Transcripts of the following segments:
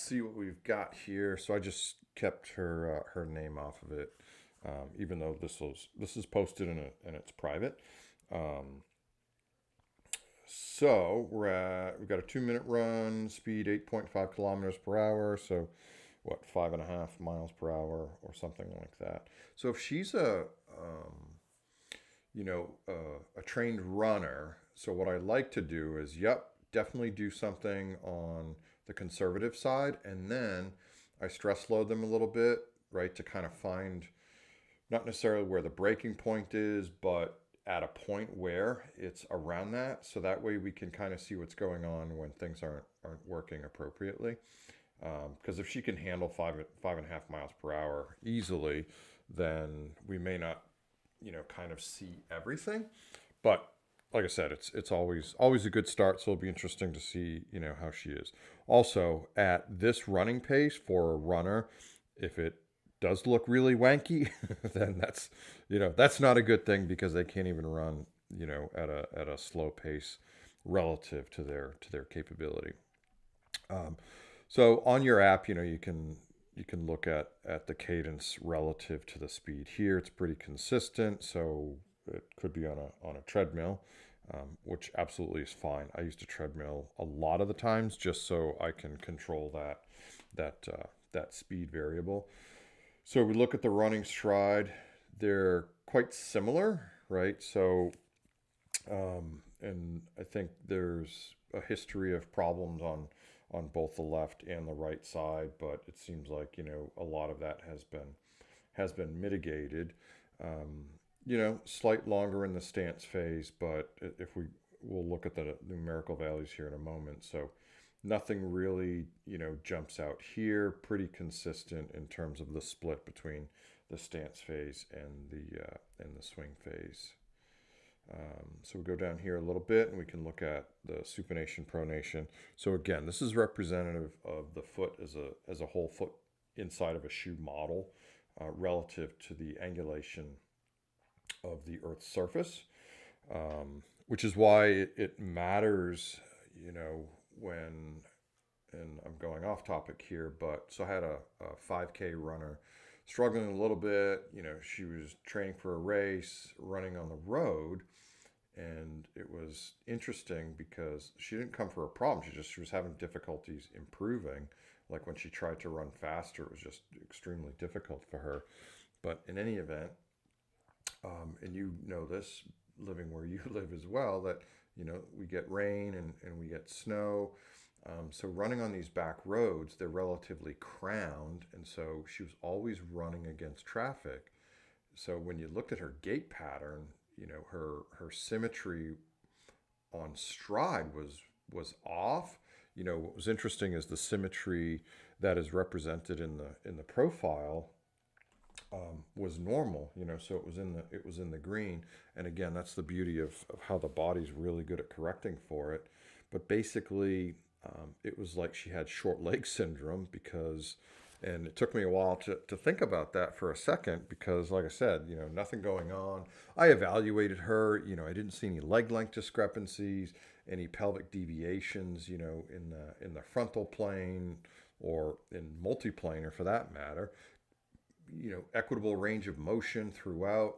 see what we've got here. So I just kept her name off of it, even though this is posted and it's private. Um, so we've got a 2 minute run, speed 8.5 kilometers per hour. So what, 5.5 miles per hour or something like that. So if she's a trained runner, so what I like to do is, yep, definitely do something on the conservative side, and then I stress load them a little bit, right, to kind of find not necessarily where the breaking point is, but at a point where it's around that, so that way we can kind of see what's going on when things aren't working appropriately. Because if she can handle 5.5 miles per hour easily, then we may not, kind of see everything. But like I said, it's always a good start. So it'll be interesting to see, how she is. Also, at this running pace for a runner, if it does look really wanky, then that's not a good thing because they can't even run, at a slow pace relative to their capability. Um, so on your app, you can look at the cadence relative to the speed. Here, it's pretty consistent, so it could be on a treadmill, which absolutely is fine. I use a treadmill a lot of the times just so I can control that speed variable. So we look at the running stride; they're quite similar, right? So and I think there's a history of problems on both the left and the right side, but it seems like a lot of that has been mitigated. Um, slight longer in the stance phase, but if we'll look at the numerical values here in a moment. So nothing really jumps out here. Pretty consistent in terms of the split between the stance phase and the swing phase. So we go down here a little bit and we can look at the supination pronation. So again, this is representative of the foot as a whole foot inside of a shoe model relative to the angulation of the Earth's surface, which is why it matters, when, and I'm going off topic here, but so I had a 5K runner struggling a little bit. She was training for a race, running on the road, and it was interesting because she didn't come for a problem. She was having difficulties improving. Like when she tried to run faster, it was just extremely difficult for her. But in any event, and you know this living where you live as well, that we get rain and we get snow. So running on these back roads, they're relatively crowned, and so she was always running against traffic. So when you looked at her gait pattern, her symmetry on stride was off. What was interesting is the symmetry that is represented in the profile was normal. So it was in the green. And again, that's the beauty of how the body's really good at correcting for it. But basically, it was like she had short leg syndrome because, and it took me a while to think about that for a second because, like I said, nothing going on. I evaluated her. I didn't see any leg length discrepancies, any pelvic deviations, in the frontal plane or in multiplanar for that matter. Equitable range of motion throughout.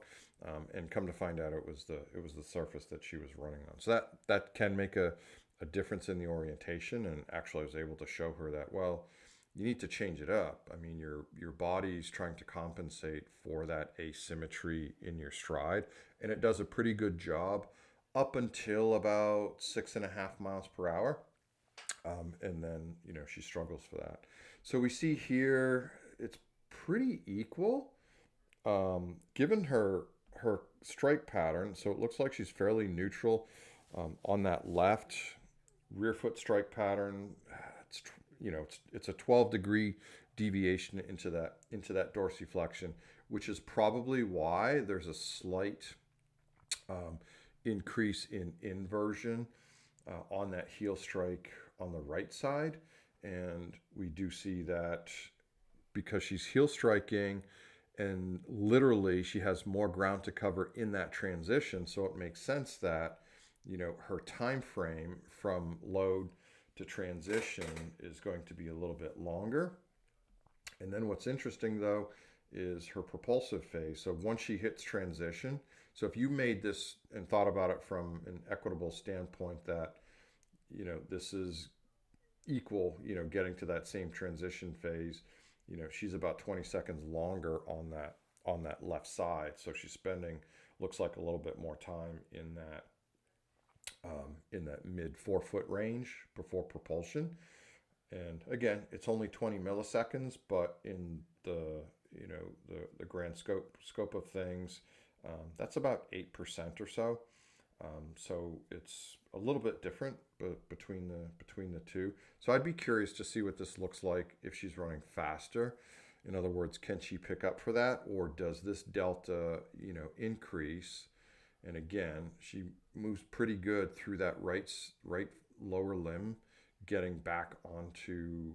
And come to find out, it was the surface that she was running on. So that can make a difference in the orientation. And actually, I was able to show her that, well, you need to change it up. I mean, your body's trying to compensate for that asymmetry in your stride, and it does a pretty good job up until about 6.5 miles per hour. And then she struggles for that. So we see here it's pretty equal, given her strike pattern. So it looks like she's fairly neutral on that left rear foot strike pattern. It's it's a 12-degree deviation into that dorsiflexion, which is probably why there's a slight um, increase in inversion on that heel strike on the right side. And we do see that because she's heel striking and literally she has more ground to cover in that transition. So it makes sense that her time frame from load to transition is going to be a little bit longer. And then what's interesting though is her propulsive phase. So once she hits transition, so if you made this and thought about it from an equitable standpoint that, this is equal, getting to that same transition phase, she's about 20 seconds longer on that left side. So she's spending, looks like, a little bit more time in that mid 4 foot range before propulsion. And again, it's only 20 milliseconds, but in the grand scope of things, that's about 8% or so. So it's a little bit different between the two. So I'd be curious to see what this looks like if she's running faster. In other words, can she pick up for that, or does this delta, increase? And again, she moves pretty good through that right lower limb, getting back onto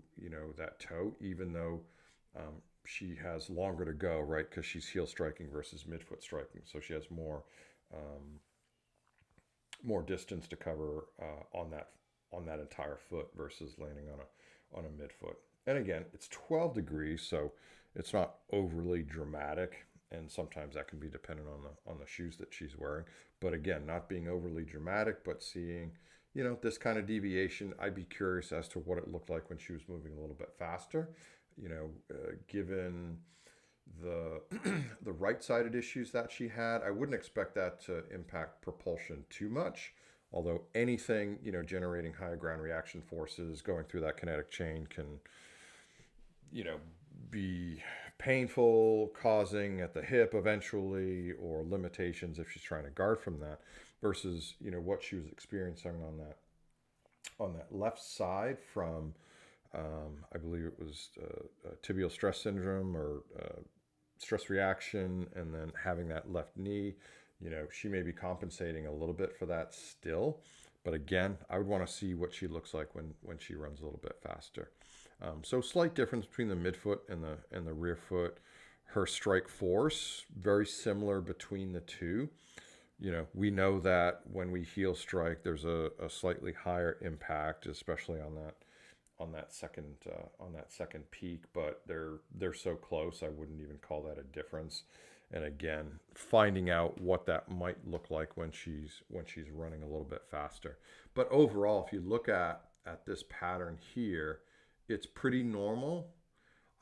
that toe, even though she has longer to go, right? Because she's heel striking versus midfoot striking, so she has more distance to cover on that entire foot versus landing on a midfoot. And again, it's 12 degrees, so it's not overly dramatic. And sometimes that can be dependent on the shoes that she's wearing. But again, not being overly dramatic, but seeing, this kind of deviation. I'd be curious as to what it looked like when she was moving a little bit faster. Given the the right-sided issues that she had, I wouldn't expect that to impact propulsion too much. Although anything, generating high ground reaction forces going through that kinetic chain can, be painful, causing at the hip eventually, or limitations if she's trying to guard from that, versus what she was experiencing on that left side from I believe it was tibial stress syndrome or stress reaction, and then having that left knee. She may be compensating a little bit for that still, but again, I would want to see what she looks like when she runs a little bit faster. So slight difference between the midfoot and the rear foot. Her strike force very similar between the two. We know that when we heel strike, there's a slightly higher impact, especially on that second peak. But they're so close, I wouldn't even call that a difference. And again, finding out what that might look like when she's running a little bit faster. But overall, if you look at this pattern here, it's pretty normal.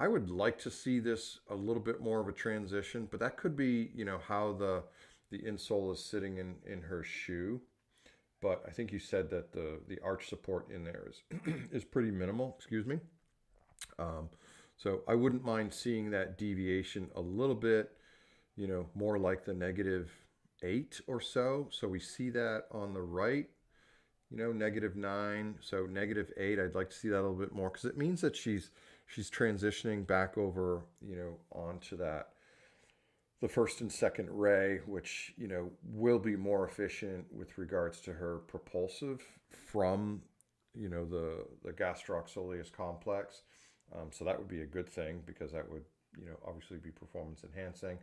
I would like to see this a little bit more of a transition, but that could be, how the insole is sitting in her shoe. But I think you said that the arch support in there is is pretty minimal. Excuse me. So I wouldn't mind seeing that deviation a little bit, more like the -8 or so. So we see that on the right, -9. So -8, I'd like to see that a little bit more, because it means that she's transitioning back over, onto the first and second ray, which, will be more efficient with regards to her propulsive from, the gastroc soleus complex. So that would be a good thing, because that would, obviously be performance enhancing.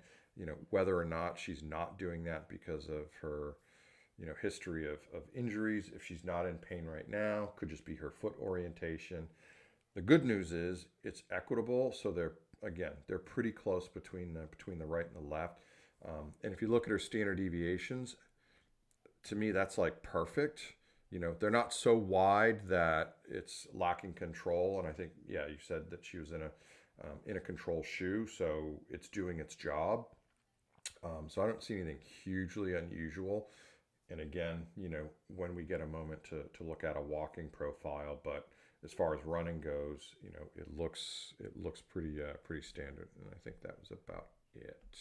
Whether or not she's not doing that because of her, history of injuries. If she's not in pain right now, could just be her foot orientation. The good news is it's equitable, so they're pretty close between the right and the left. And if you look at her standard deviations, to me that's like perfect. They're not so wide that it's lacking control. And I think, yeah, you said that she was in a control shoe, so it's doing its job. So I don't see anything hugely unusual. And again, when we get a moment to look at a walking profile, but as far as running goes, it looks pretty standard. And I think that was about it.